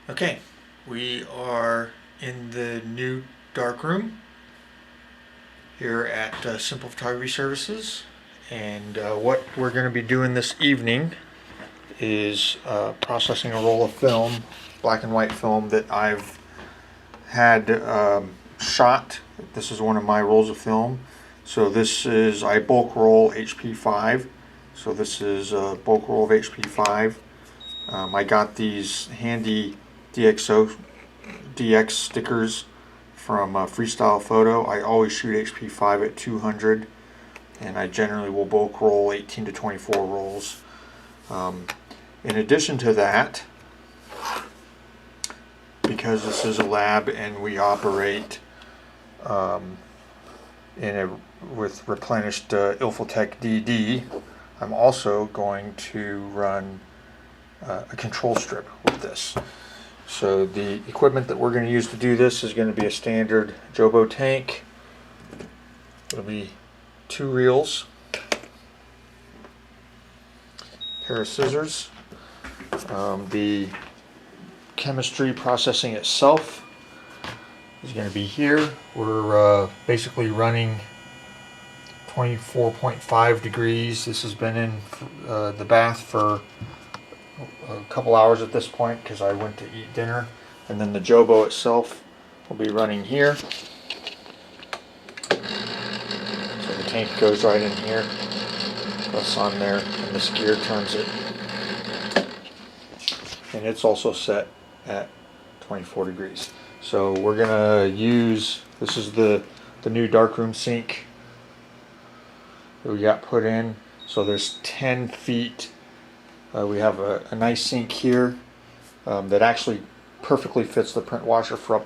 Okay, we are in the new darkroom here at Simple Photography Services, and what we're going to be doing this evening is processing a roll of film, black and white film that I've had shot. This is one of my rolls of film. So this is, I bulk roll HP5. So this is a bulk roll of HP5. I got these handy DX stickers from Freestyle Photo. I always shoot HP5 at 200, and I generally will bulk roll 18 to 24 rolls. In addition to that, because this is a lab and we operate with replenished Ilford DD, I'm also going to run a control strip with this. So the equipment that we're going to use to do this is going to be a standard JOBO tank. It'll be 2 reels, pair of scissors. The chemistry processing itself is going to be here. We're basically running 24.5 degrees. This has been in the bath for a couple hours at this point because I went to eat dinner, and then the JOBO itself will be running here. So the tank goes right in here, plus on there, and this gear turns it, and it's also set at 24 degrees. So we're gonna use, this is the new darkroom sink that we got put in. So there's 10 feet. We have a nice sink here that actually perfectly fits the print washer for up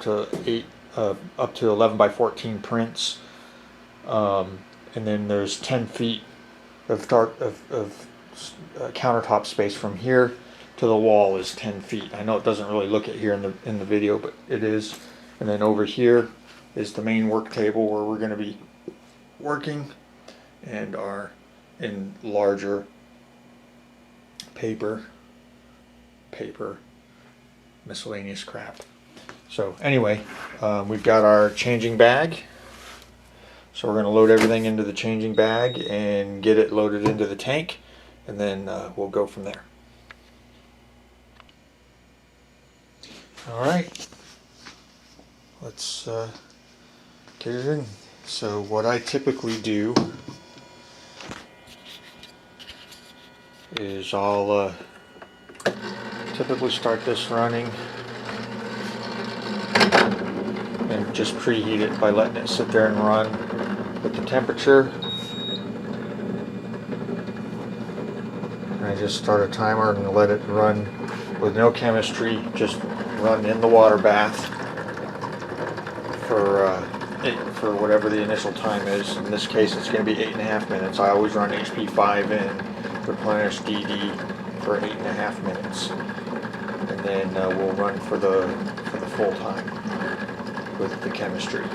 to 11 by 14 prints. And then there's 10 feet of countertop space from here to the wall is 10 feet. I know it doesn't really look it here in the video, but it is. And then over here is the main work table where we're going to be working, and our in larger paper, miscellaneous crap. So anyway, we've got our changing bag. So we're going to load everything into the changing bag and get it loaded into the tank, and then we'll go from there. Alright, let's get it in. So what I typically do is I'll typically start this running and just preheat it by letting it sit there and run with the temperature. And I just start a timer and let it run with no chemistry, just run in the water bath for whatever the initial time is. In this case it's going to be 8.5 minutes. I always run HP5 in replenished DD for 8.5 minutes, and then we'll run for the full time with the chemistry.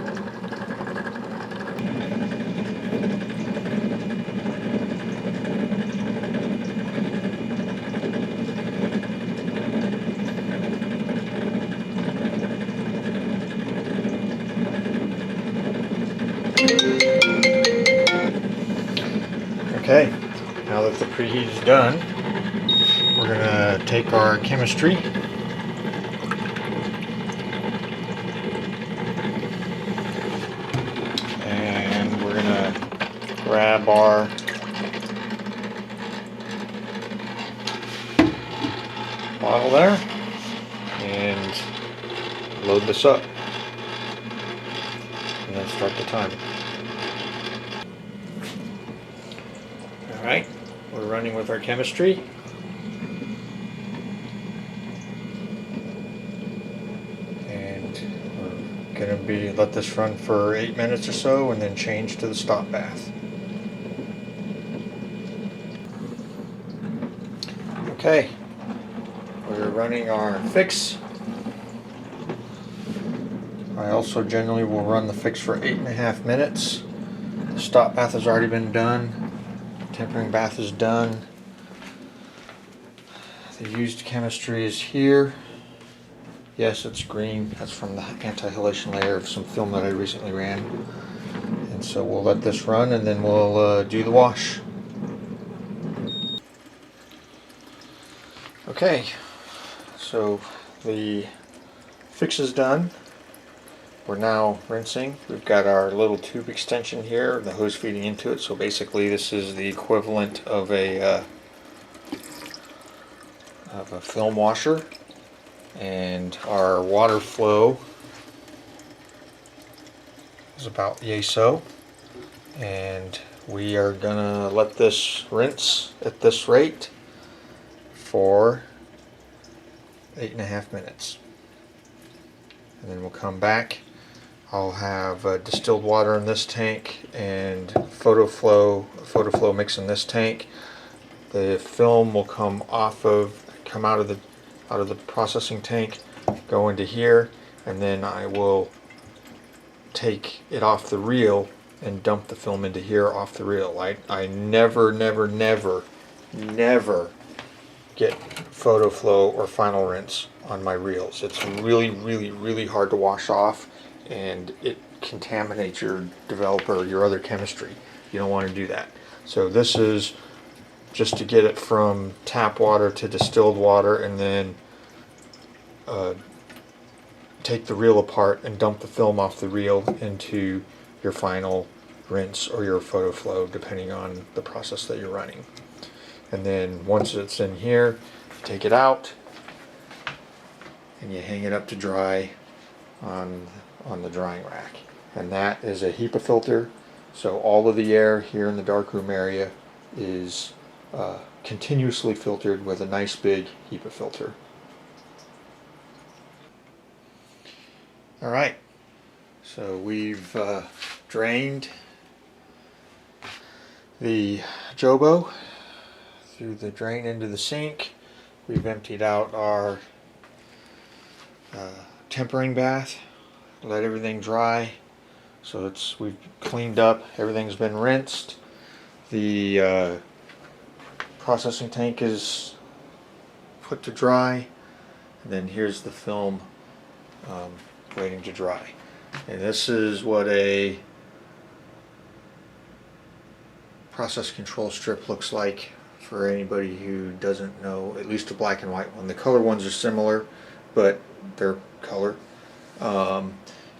Okay, now that the preheat is done, we're going to take our chemistry and we're going to grab our bottle there and load this up, and then start the timer. Alright, we're running with our chemistry. And we're going to let this run for 8 minutes or so and then change to the stop bath. Okay, we're running our fix. I also generally will run the fix for 8.5 minutes. The stop bath has already been done. Tempering bath is done. The used chemistry is here. Yes, it's green. That's from the anti-halation layer of some film that I recently ran. And so we'll let this run and then we'll do the wash. Okay, so the fix is done. We're now rinsing. We've got our little tube extension here, the hose feeding into it. So basically this is the equivalent of a film washer. And our water flow is about yay so. And we are gonna let this rinse at this rate for 8.5 minutes. And then we'll come back. I'll have distilled water in this tank and photo flow mix in this tank. The film will come out of the processing tank, go into here, and then I will take it off the reel and dump the film into here off the reel. I never get photo flow or final rinse on my reels. It's really hard to wash off, and it contaminates your developer, your other chemistry. You don't want to do that. So this is just to get it from tap water to distilled water, and then take the reel apart and dump the film off the reel into your final rinse or your photo flow, depending on the process that you're running. And then once it's in here, take it out and you hang it up to dry on the drying rack. And that is a HEPA filter, so all of the air here in the darkroom area is continuously filtered with a nice big HEPA filter. Alright, so we've drained the JOBO through the drain into the sink. We've emptied out our tempering bath, let everything dry. So we've cleaned up, everything's been rinsed. The processing tank is put to dry, and then here's the film waiting to dry. And this is what a process control strip looks like for anybody who doesn't know, at least a black and white one. The color ones are similar, but they're color. And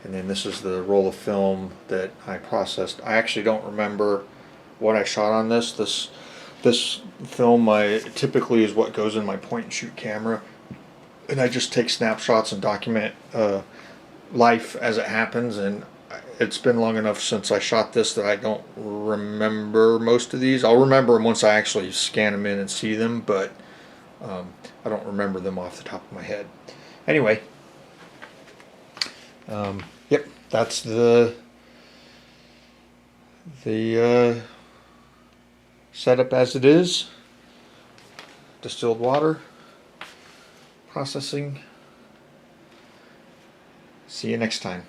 then this is the roll of film that I processed. I actually don't remember what I shot on this. This film typically is what goes in my point and shoot camera, and I just take snapshots and document life as it happens. And it's been long enough since I shot this that I don't remember most of these. I'll remember them once I actually scan them in and see them, but I don't remember them off the top of my head. Anyway, yep, that's the setup as it is. Distilled water, processing. See you next time.